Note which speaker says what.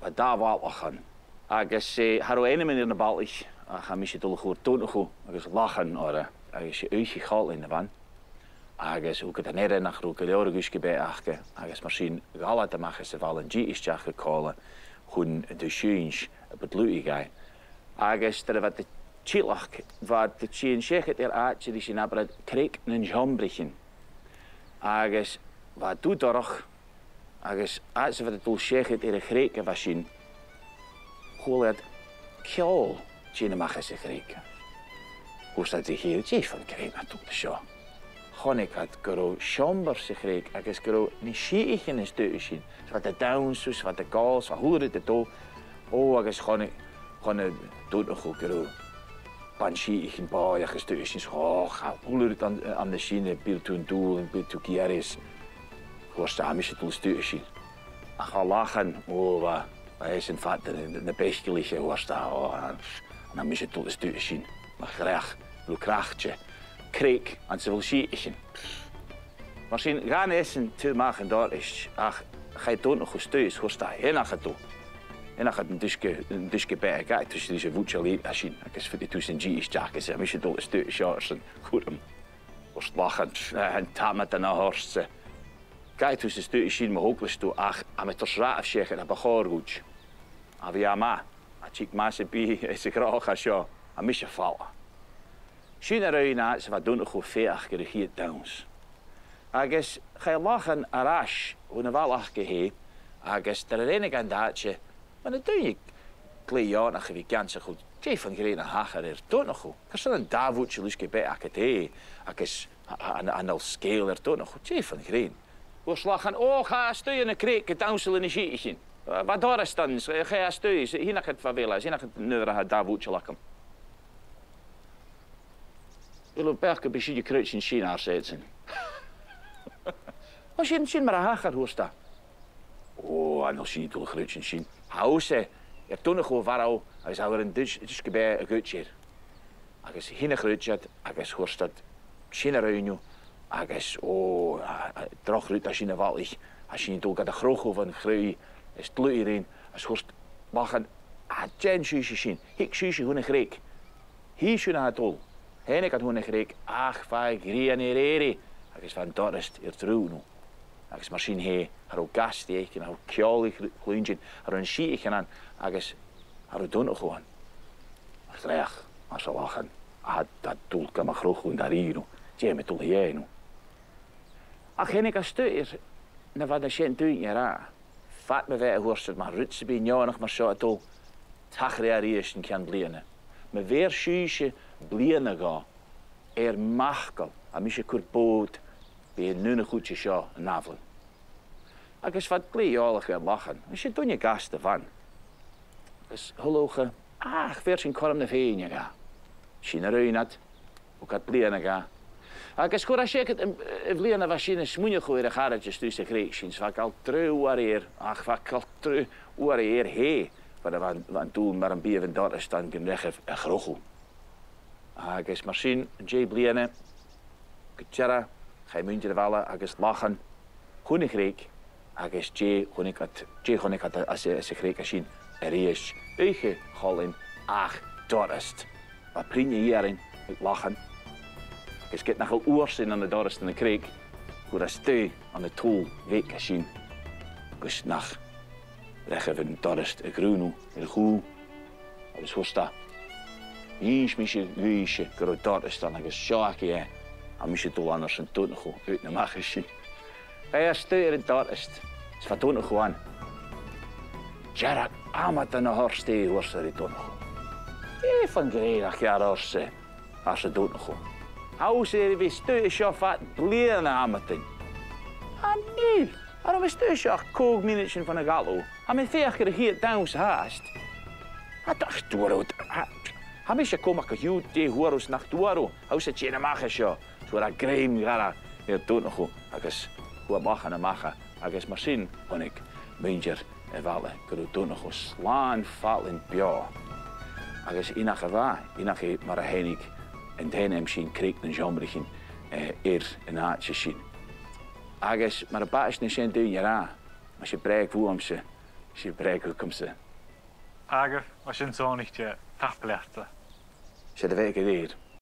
Speaker 1: wat daar wel gaan. Agus har o ene in de bal is, ga mis dol goed doen nog, agus lachen ora. Agus je uitje gal in de van. Agus ook het net nach roke leorguske bij achke. Agus machine gala te maken se vallen G is ja gekolen. Hun de change op het luigai. Agus er wat de chilach wat de change zegt er aatje die zijn aber kreek een jambrichen. Agus wat doet toch? Agus als wat het doel zegt er greken was zien. Hoe het kjol tjene mag ze greken. Hoe staat zich hier het van kreeg naartoe de show. Gewoon had gero chamber zich reek, agus gero niet schieten is tussen. Wat de downs, wat de gaals, wat hoe het toe. Oh, agus gewoon doet nog goed gero. Panschieten, baai, agus tussen. Oh, hoe het aan de Chine, bil toen doel en bil toen kieris. Gewoon staan is het doel tussen. Ik ga lachen, oh, wat is een vader in de beestje hoe staan. Oh, en dan is het doel tussen. Maar graag, hoe krachtje. Kreeg aan ze wil schieten. Misschien gaan essen te maken daar is, ach, ga je toch nog gestuurd, hoe sta je naar toe? En dan gaat een disje bij elkaar tussen deze voedsel als je, ik is voor die tussen G is jackets, en misschien toch een stuk schaarsen, goed hem, was lachen en tamet en horsten. Kijk tussen stuk zien me ook eens toe, ach, aan met ons raaf zeggen dat begoor goed. Maar ja maar, als ik maar ze bij is ik graag als je, aan mis je vallen. China ruina ze wat doen nog goed veeg geregeerd downs. Agus ga je lachen arash hoe een wel achterheen. Agus ter herinner ik aan datje, maar dat doe je klein naar wie kan ze goed. Jee van green en hager er doet nog goed. Als je een Dawoodje lusje bij akete, agus aan al scale er doet nog goed. Jee van green. Hoe slagen oh ga stuur een kreek downsel in een schietje. Wat daar is dan? Ga je stuur hier naar het favela, hier naar het neuren Dawoodje lakken. Je loopt bij een beetje kruidje in China zetten. Als je in China maar een hager hoe staat. Oh, en als je niet een kruidje in China. Hou ze. Je toen nog waar al. Hij zou er een disje bij een kruidje. Als je geen kruidje had, als je hoort dat China ruimte. Als oh, terug uit als je in wal is. Als je niet ook aan de grote van groei is het leuk erin. Als je hoort wachten. Tien sushi zien. Ik sushi hoe een Greek. Hier is je naar het ol. En ik had gewoon gerecht, ach, vijf, grienereri. Ik is van dorst, hier trouw nu. Ik is machine heen, haar ook gast tegen, haar ook kjoulig gloentje, haar een schietje aan. Ik is, haar doen nog gewoon. Ik zeg, maar ze lachen. Dat doel kan maar groot gewoon daar hier nu. Tjie, met doel jij nu. Ach, en ik als stuur, dan wat een schijn tuintje raar. Vat me wij hoorst maar rutsen bij jou nog maar zo het doel. Tachrearieschen kan blienen. Me weer schuisje blienen gaan. Machkel. A misje kurpoot. Bij een nunne goedje zo een navel. Ik is wat kleejalig gaan lachen. Als je toen je gasten van. Dus gelogen. Ach, weer zijn korm de veenje gaan. China ruinat. Ook het blienen gaan. Ik is goed als je het blienen was je een smoenje gooien. Gaartjes tussen Griekjes. Wat ik al trouw waar ach, wat ik al trouw waar hee. Want toen maar een bier van daar is dan een grochel. Ik is machine, J blienen, Kutjera, ga je muntje vallen, ik is lachen, goede Griek, ik is J, gewoon ik had als je Griek zien, is, eigen golin, ach, dorst. Wat print je hierin, ik lachen. Ik is get nog een oors in aan de dorst in de Griek, hoe dat steu aan de tool, week zien, ik is nacht. Leggen we een dorst, een groen, een goe. Alles hoe staat. Hier misje, guisje, groot dorst dan een schaakje. En misje toch anders een toon nog uit de magische. Hij stuurt het dorst. Het is wat gewoon. Jarak, amat en een horste, hoor ze het nog. Even gretig jaar als ze doet nog. Hou ze weer stuur je wat blieren amaten. Ah nee. Waarom is het een kookminnetje van een gallo? Hij heeft 4 keer hier thuis haast. Hij dacht, hij is je komen gehuwd, die hoorus naar Tuaro. Hij zit je in de maag, zo. Zo dat greem, gara. Je doet nog goed. Hij is goed maken en maken. Hij is machine, van ik. Minder en vallen. Ik doe nog goed. Slaan, vallen, ja. Hij is in een gevaar. In een maar een heinig. En de heinig misschien kreeg een jammertje. Eer een haatje zien. Agus, maar een paar is niet zijn doen, ja. Als je bereikt hoe om ze si breg come se.
Speaker 2: Agaf, was je zo niet je taplechten.
Speaker 1: Sé de bheith go dtír.